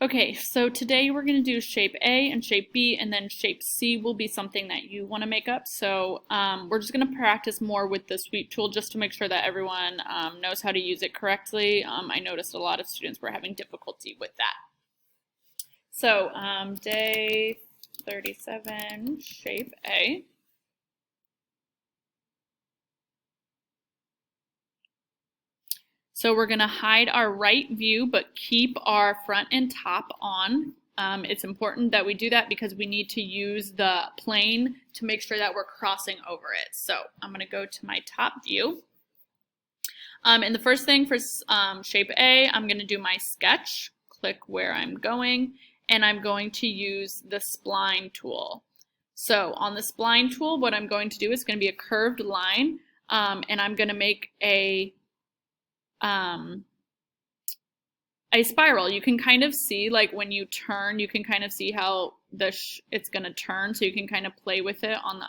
Okay, so today we're going to do shape A and shape B, and then shape C will be something that you want to make up. So we're just going to practice more with the sweep tool just to make sure that everyone knows how to use it correctly. I noticed a lot of students were having difficulty with that. So day 37, shape A. So we're going to hide our right view, but keep our front and top on. It's important that we do that because we need to use the plane to make sure that we're crossing over it. So I'm going to go to my top view. And the first thing for shape A, I'm going to do my sketch, click where I'm going, and I'm going to use the spline tool. So on the spline tool, what I'm going to do is going to be a curved line, and I'm going to make a spiral. You can kind of see, like when you turn, you can kind of see how it's going to turn, so you can kind of play with it on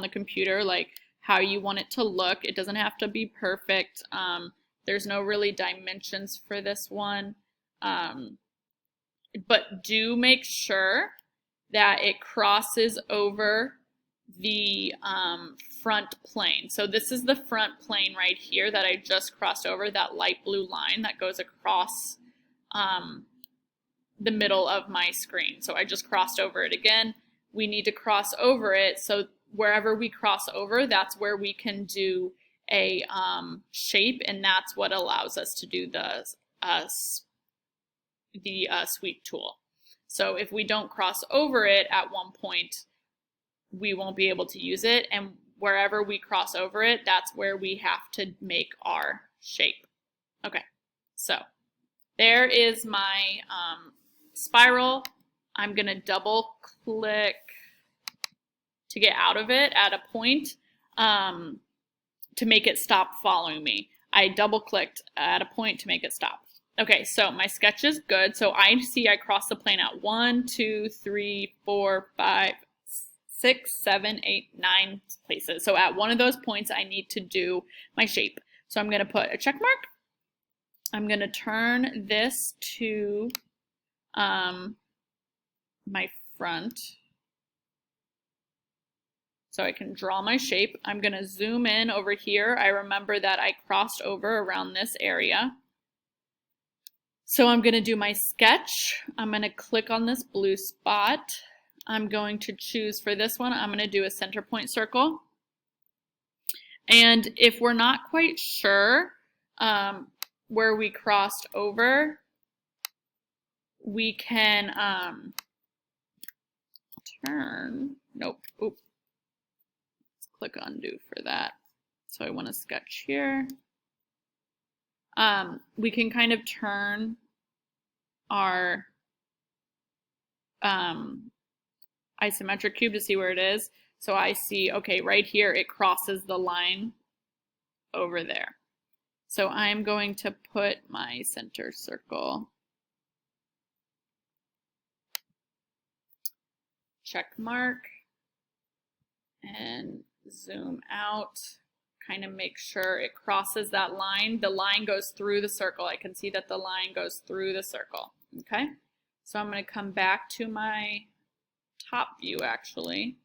the computer, like how you want it to look. It doesn't have to be perfect. There's no really dimensions for this one, but do make sure that it crosses over the front plane. So this is the front plane right here that I just crossed over, that light blue line that goes across the middle of my screen. So I just crossed over it again. We need to cross over it, so wherever we cross over, that's where we can do a shape, and that's what allows us to do the sweep tool. So if we don't cross over it at one point, we won't be able to use it, and wherever we cross over it, that's where we have to make our shape. Okay, so there is my spiral. I'm going to double click to get out of it at a point to make it stop following me. I double clicked at a point to make it stop. Okay, so my sketch is good. So I see I crossed the plane at 1, 2, 3, 4, 5, 6, 7, 8, 9 places. So at one of those points, I need to do my shape. So I'm going to put a check mark. I'm going to turn this to my front so I can draw my shape. I'm going to zoom in over here. I remember that I crossed over around this area. So I'm going to do my sketch. I'm going to click on this blue spot. I'm going to choose for this one, I'm going to do a center point circle. And if we're not quite sure where we crossed over, we can turn, nope, oops. Let's click undo for that. So I want to sketch here. We can kind of turn our isometric cube to see where it is. So I see, okay, right here it crosses the line over there. So I'm going to put my center circle, check mark, and zoom out, kind of make sure it crosses that line. The line goes through the circle. I can see that the line goes through the circle. Okay, so I'm going to come back to my top view actually,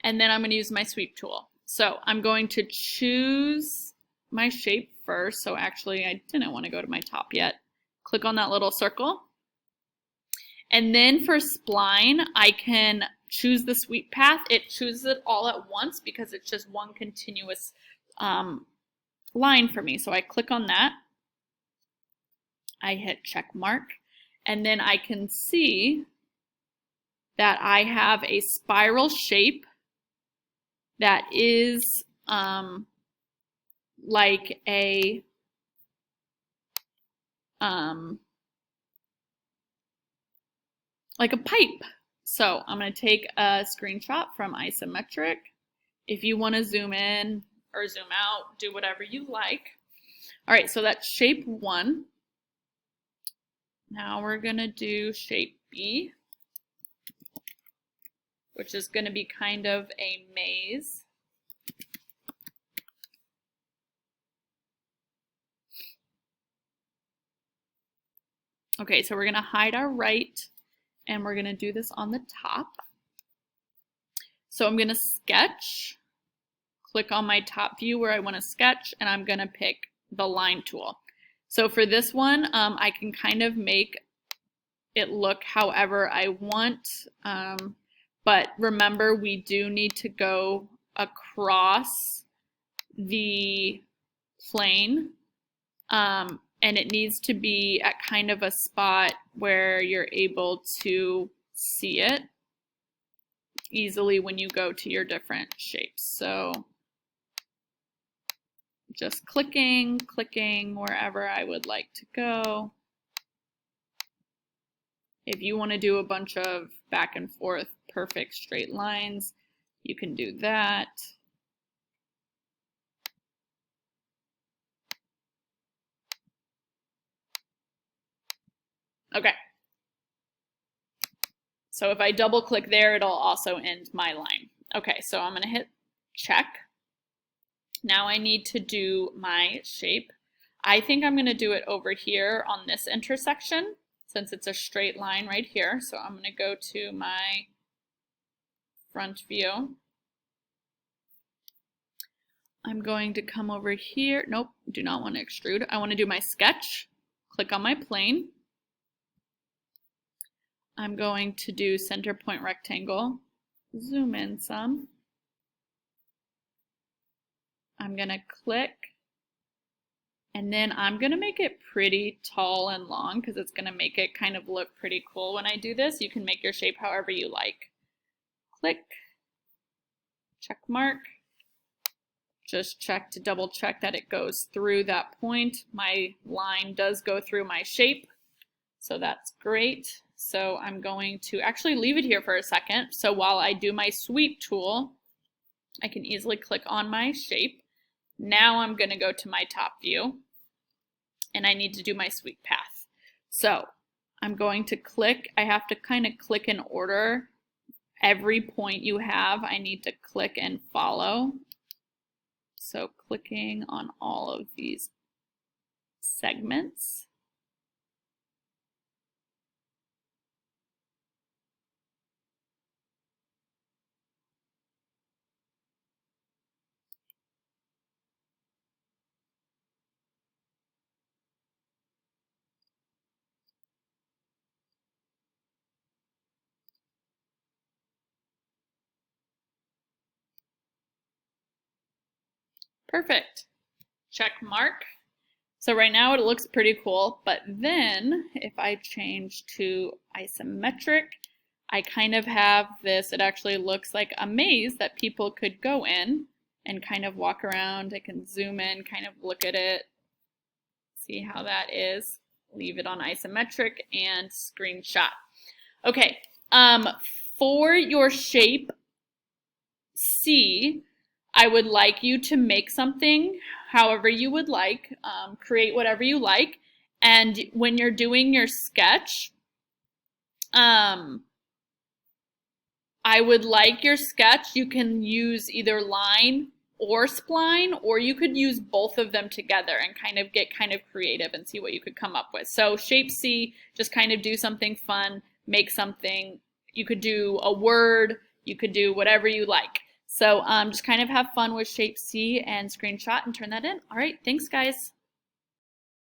and then I'm going to use my sweep tool. So I'm going to choose my shape first. So actually I didn't want to go to my top yet. Click on that little circle, and then for spline I can choose the sweep path. It chooses it all at once because it's just one continuous line for me. So I click on that, I hit check mark, and then I can see that I have a spiral shape that is like a pipe. So I'm going to take a screenshot from isometric. If you want to zoom in or zoom out, do whatever you like. All right, so that's shape 1. Now we're going to do shape B, which is going to be kind of a maze. Okay, so we're gonna hide our right and we're gonna do this on the top. So I'm gonna sketch, click on my top view where I wanna sketch, and I'm gonna pick the line tool. So for this one, I can kind of make it look however I want, but remember we do need to go across the plane, and it needs to be at kind of a spot where you're able to see it easily when you go to your different shapes. So just clicking wherever I would like to go. If you want to do a bunch of back and forth perfect straight lines, you can do that. Okay. So if I double click there, it'll also end my line. Okay, so I'm gonna hit check. Now I need to do my shape. I think I'm gonna do it over here on this intersection since it's a straight line right here. So I'm gonna go to my front view. I'm going to come over here. Nope, do not want to extrude. I want to do my sketch. Click on my plane. I'm going to do center point rectangle. Zoom in some. I'm going to click. And then I'm going to make it pretty tall and long because it's going to make it kind of look pretty cool when I do this. You can make your shape however you like. Click. Check mark. Just check to double check that it goes through that point. My line does go through my shape, so that's great. So I'm going to actually leave it here for a second. So while I do my sweep tool, I can easily click on my shape. Now I'm going to go to my top view and I need to do my sweep path. So I'm going to click. I have to kind of click in order. Every point you have, I need to click and follow. So clicking on all of these segments. Perfect. Check mark. So right now it looks pretty cool, but then if I change to isometric, I kind of have this, it actually looks like a maze that people could go in and kind of walk around. I can zoom in, kind of look at it, see how that is, leave it on isometric and screenshot. Okay, for your shape C, I would like you to make something however you would like, create whatever you like, and when you're doing your sketch, I would like your sketch, you can use either line or spline, or you could use both of them together and kind of get kind of creative and see what you could come up with. So shape C, just kind of do something fun, make something, you could do a word, you could do whatever you like. So just kind of have fun with shape C and screenshot and turn that in. All right, thanks guys.